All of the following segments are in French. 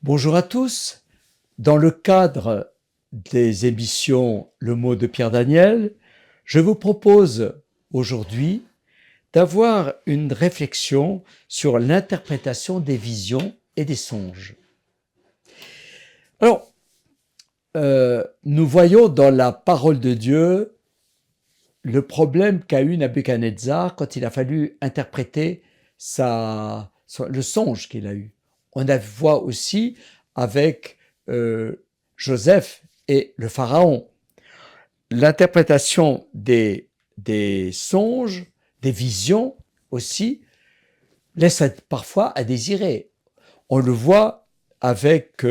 Bonjour à tous. Dans le cadre des émissions Le mot de Pierre Daniel, je vous propose aujourd'hui d'avoir une réflexion sur l'interprétation des visions et des songes. Alors, nous voyons dans la parole de Dieu le problème qu'a eu Nabuchodonosor quand il a fallu interpréter le songe qu'il a eu. On la voit aussi avec Joseph et le Pharaon. L'interprétation des songes, des visions aussi, laisse parfois à désirer. On le voit avec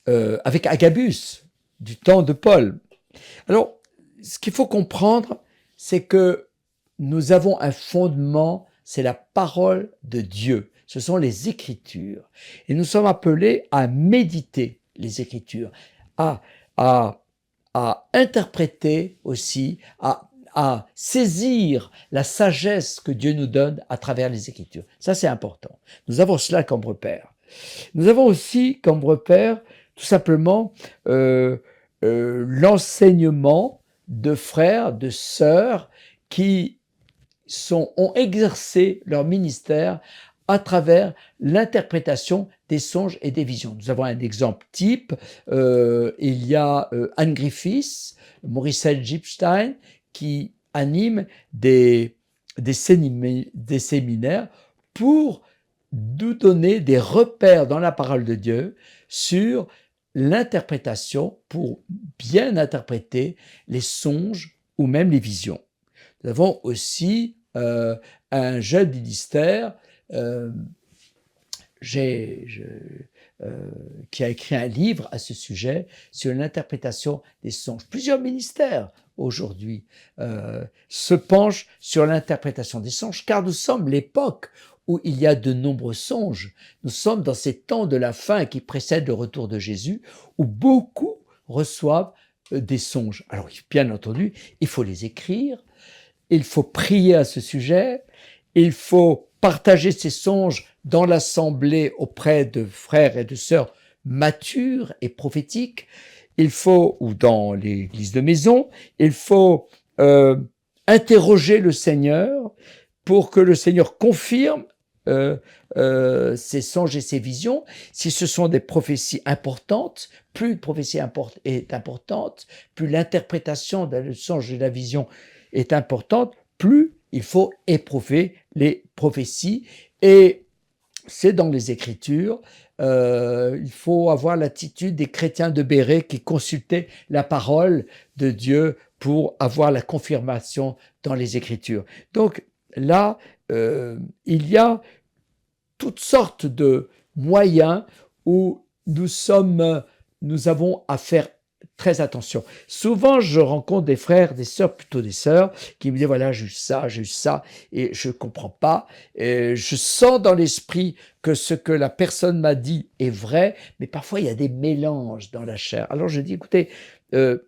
Agabus, du temps de Paul. Alors, ce qu'il faut comprendre, c'est que nous avons un fondement, c'est la parole de Dieu. Ce sont les Écritures. Et nous sommes appelés à méditer les Écritures, à interpréter aussi, à saisir la sagesse que Dieu nous donne à travers les Écritures. Ça, c'est important. Nous avons cela comme repère. Nous avons aussi comme repère, tout simplement, l'enseignement de frères, de sœurs qui ont exercé leur ministère à travers l'interprétation des songes et des visions. Nous avons un exemple type. Il y a Anne Griffiths, Maurice Gipstein, qui animent des séminaires pour nous donner des repères dans la parole de Dieu sur l'interprétation, pour bien interpréter les songes ou même les visions. Nous avons aussi un jeune ministère qui a écrit un livre à ce sujet sur l'interprétation des songes. Plusieurs ministères aujourd'hui se penchent sur l'interprétation des songes, car nous sommes l'époque où il y a de nombreux songes. Nous sommes dans ces temps de la fin qui précèdent le retour de Jésus, où beaucoup reçoivent des songes. Alors, bien entendu, il faut les écrire, il faut prier à ce sujet, il faut partager ces songes dans l'assemblée auprès de frères et de sœurs matures et prophétiques, il faut, ou dans l'église de maison, il faut interroger le Seigneur pour que le Seigneur confirme ces songes et ces visions. Si ce sont des prophéties importantes, plus une prophétie est importante, plus l'interprétation du songe et de la vision est importante, plus il faut éprouver les prophéties. Et c'est dans les Écritures. Il faut avoir l'attitude des chrétiens de Béret qui consultaient la parole de Dieu pour avoir la confirmation dans les Écritures. Donc là, il y a toutes sortes de moyens où nous avons à faire très attention. Souvent, je rencontre des frères, des sœurs, plutôt des sœurs, qui me disent, voilà, j'ai eu ça, et je ne comprends pas. Et je sens dans l'esprit que ce que la personne m'a dit est vrai, mais parfois, il y a des mélanges dans la chair. Alors, je dis, écoutez, ne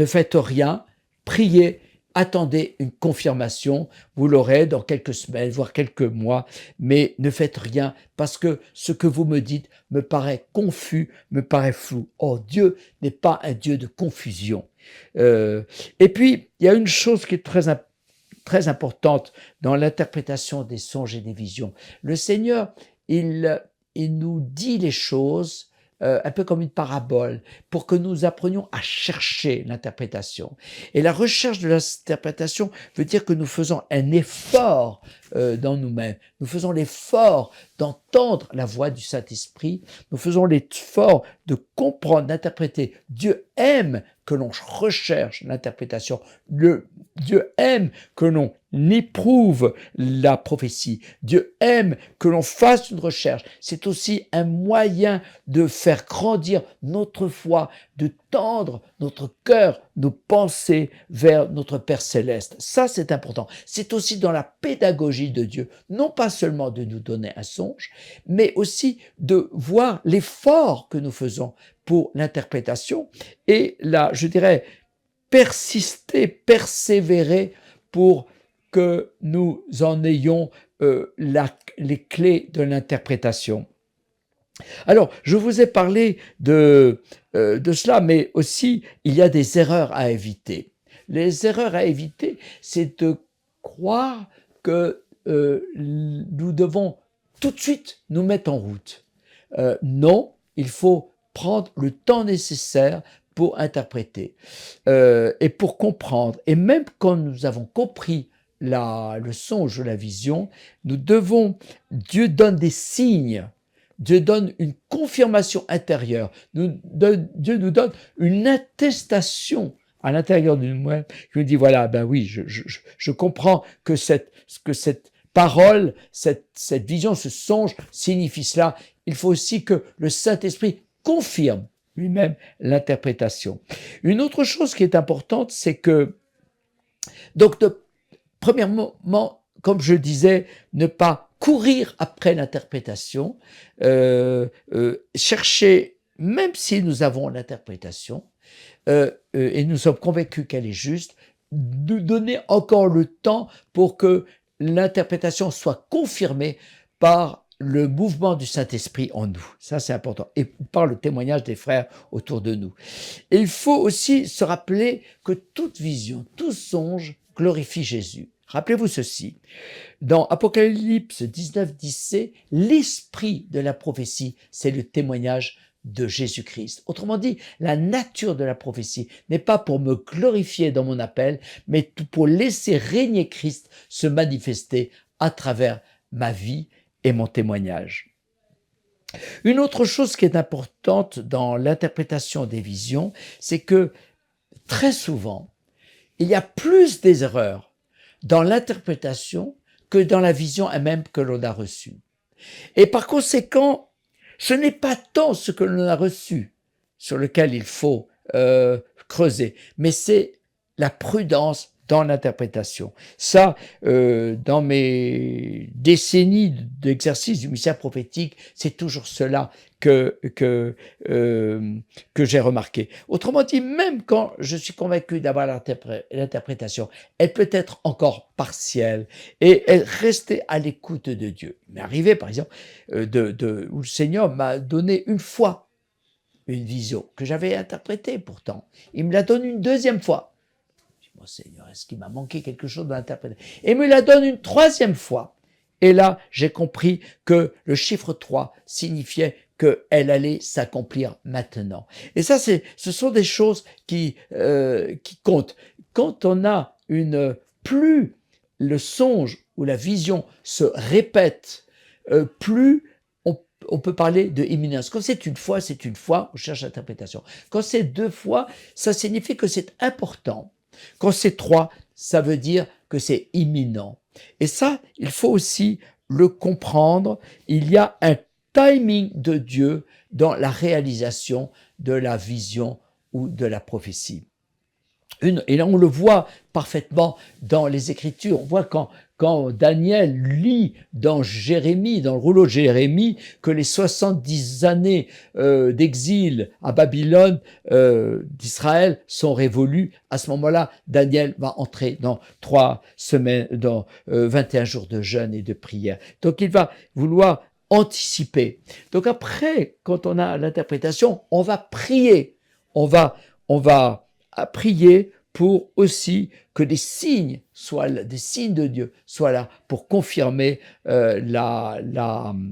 faites rien, priez, attendez une confirmation, vous l'aurez dans quelques semaines, voire quelques mois, mais ne faites rien parce que ce que vous me dites me paraît confus, me paraît flou. Or, Dieu n'est pas un Dieu de confusion. Et puis, il y a une chose qui est très importante dans l'interprétation des songes et des visions. Le Seigneur, il nous dit les choses un peu comme une parabole, pour que nous apprenions à chercher l'interprétation. Et la recherche de l'interprétation veut dire que nous faisons un effort dans nous-mêmes. Nous faisons l'effort d'entendre la voix du Saint-Esprit. Nous faisons l'effort de comprendre, d'interpréter. Dieu aime que l'on recherche l'interprétation. Dieu aime que l'on éprouve la prophétie. Dieu aime que l'on fasse une recherche. C'est aussi un moyen de faire grandir notre foi, de tendre notre cœur, nos pensées vers notre Père céleste. Ça, c'est important. C'est aussi dans la pédagogie de Dieu, non pas seulement de nous donner un songe, mais aussi de voir l'effort que nous faisons pour l'interprétation et là, je dirais, persister, persévérer pour que nous en ayons les clés de l'interprétation. Alors, je vous ai parlé de cela, mais aussi, il y a des erreurs à éviter. Les erreurs à éviter, c'est de croire que nous devons tout de suite nous mettre en route. Non, il faut prendre le temps nécessaire pour interpréter et pour comprendre. Et même quand nous avons compris le songe ou la vision, Dieu donne des signes. Dieu donne une confirmation intérieure. Dieu nous donne une attestation à l'intérieur de nous-mêmes qui nous dit, voilà, ben oui, je comprends que cette parole, cette vision, ce songe signifie cela. Il faut aussi que le Saint-Esprit confirme lui-même l'interprétation. Une autre chose qui est importante, c'est que, donc, premièrement, comme je disais, ne pas courir après l'interprétation, chercher, même si nous avons l'interprétation, et nous sommes convaincus qu'elle est juste, nous donner encore le temps pour que l'interprétation soit confirmée par le mouvement du Saint-Esprit en nous. Ça, c'est important. Et par le témoignage des frères autour de nous. Et il faut aussi se rappeler que toute vision, tout songe glorifie Jésus. Rappelez-vous ceci. Dans Apocalypse 19:10c, l'esprit de la prophétie, c'est le témoignage de Jésus-Christ. Autrement dit, la nature de la prophétie n'est pas pour me glorifier dans mon appel, mais pour laisser régner Christ se manifester à travers ma vie et mon témoignage. Une autre chose qui est importante dans l'interprétation des visions, c'est que très souvent, il y a plus des erreurs dans l'interprétation que dans la vision elle-même que l'on a reçue. Et par conséquent, ce n'est pas tant ce que l'on a reçu sur lequel il faut creuser, mais c'est la prudence dans l'interprétation. Ça, dans mes décennies d'exercice du mystère prophétique, c'est toujours cela que j'ai remarqué. Autrement dit, même quand je suis convaincu d'avoir l'interprétation, elle peut être encore partielle et rester à l'écoute de Dieu. Il m'est arrivé, par exemple, où le Seigneur m'a donné une fois une vision que j'avais interprétée pourtant. Il me la donne une deuxième fois. Mon Seigneur, est-ce qu'il m'a manqué quelque chose d'interpréter? Et me la donne une troisième fois. Et là, j'ai compris que le chiffre 3 signifiait qu'elle allait s'accomplir maintenant. Et ça, ce sont des choses qui comptent. Quand on a plus le songe ou la vision se répète, plus on peut parler de imminence. Quand c'est une fois, on cherche l'interprétation. Quand c'est deux fois, ça signifie que c'est important. Quand c'est 3, ça veut dire que c'est imminent. Et ça, il faut aussi le comprendre. Il y a un timing de Dieu dans la réalisation de la vision ou de la prophétie. Et là, on le voit parfaitement dans les Écritures. On voit quand Daniel lit dans Jérémie, dans le rouleau de Jérémie, que les 70 années d'exil à Babylone d'Israël sont révolues. À ce moment-là, Daniel va entrer dans 3 semaines, dans 21 jours de jeûne et de prière. Donc, il va vouloir anticiper. Donc après, quand on a l'interprétation, on va prier. On va prier pour aussi que des signes de Dieu soient là pour confirmer l'appel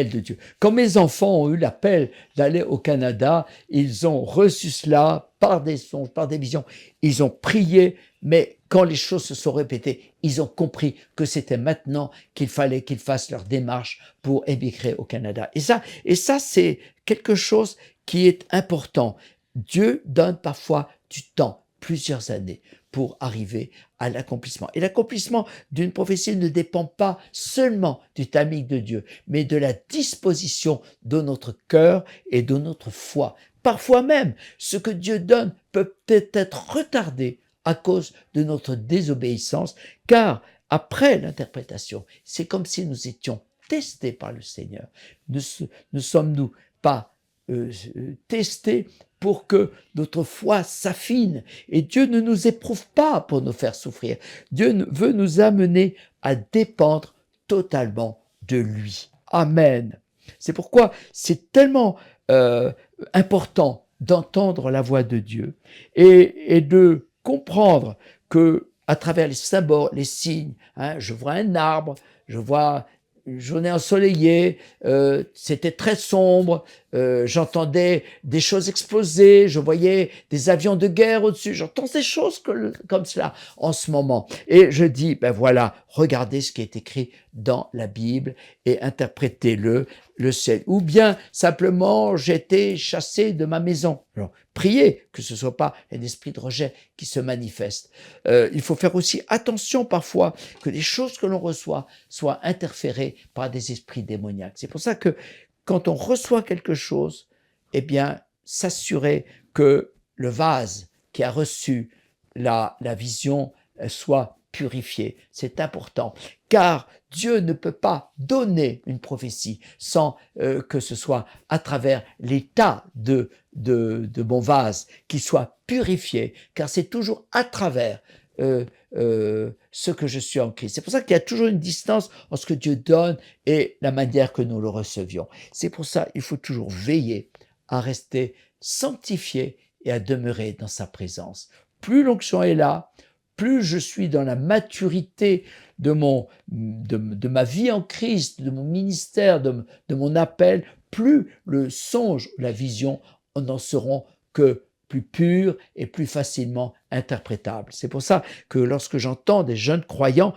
de Dieu. Quand mes enfants ont eu l'appel d'aller au Canada, ils ont reçu cela par des songes, par des visions. Ils ont prié, mais quand les choses se sont répétées, ils ont compris que c'était maintenant qu'il fallait qu'ils fassent leur démarche pour émigrer au Canada. Et ça, c'est quelque chose qui est important. Dieu donne parfois du temps, plusieurs années, pour arriver à l'accomplissement. Et l'accomplissement d'une prophétie ne dépend pas seulement du timing de Dieu, mais de la disposition de notre cœur et de notre foi. Parfois même, ce que Dieu donne peut être retardé à cause de notre désobéissance, car après l'interprétation, c'est comme si nous étions testés par le Seigneur. Ne sommes-nous pas testés pour que notre foi s'affine. Et Dieu ne nous éprouve pas pour nous faire souffrir. Dieu veut nous amener à dépendre totalement de lui. Amen. C'est pourquoi c'est tellement important d'entendre la voix de Dieu et de comprendre que à travers les symboles, les signes, hein, je vois un arbre, je vois une journée ensoleillée, c'était très sombre, j'entendais des choses exploser, je voyais des avions de guerre au-dessus, j'entends ces choses comme cela en ce moment. Et je dis, ben voilà, regardez ce qui est écrit dans la Bible et interprétez-le, le ciel. Ou bien simplement, j'étais chassé de ma maison. Alors, priez que ce ne soit pas un esprit de rejet qui se manifeste. Il faut faire aussi attention parfois que les choses que l'on reçoit soient interférées par des esprits démoniaques. C'est pour ça que quand on reçoit quelque chose, eh bien, s'assurer que le vase qui a reçu la vision soit purifié. C'est important, car Dieu ne peut pas donner une prophétie sans que ce soit à travers l'état de mon vase qui soit purifié, car c'est toujours à travers ce que je suis en Christ. C'est pour ça qu'il y a toujours une distance entre ce que Dieu donne et la manière que nous le recevions. C'est pour ça qu'il faut toujours veiller à rester sanctifié et à demeurer dans sa présence. Plus l'onction est là, plus je suis dans la maturité de ma vie en Christ, de mon ministère, de mon appel, plus le songe, la vision n'en seront que plus purs et plus facilement interprétables. C'est pour ça que lorsque j'entends des jeunes croyants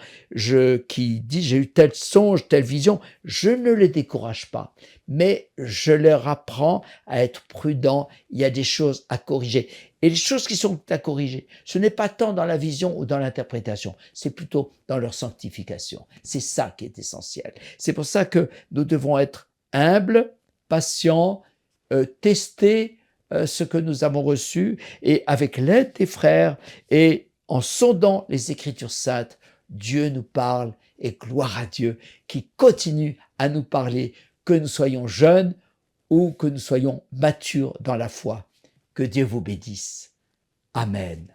qui disent « j'ai eu tel songe, telle vision », je ne les décourage pas, mais je leur apprends à être prudents. Il y a des choses à corriger. Et les choses qui sont à corriger, ce n'est pas tant dans la vision ou dans l'interprétation, c'est plutôt dans leur sanctification. C'est ça qui est essentiel. C'est pour ça que nous devons être humbles, patients, tester ce que nous avons reçu et avec l'aide des frères et en sondant les Écritures saintes, Dieu nous parle et gloire à Dieu qui continue à nous parler, que nous soyons jeunes ou que nous soyons matures dans la foi. Que Dieu vous bénisse. Amen.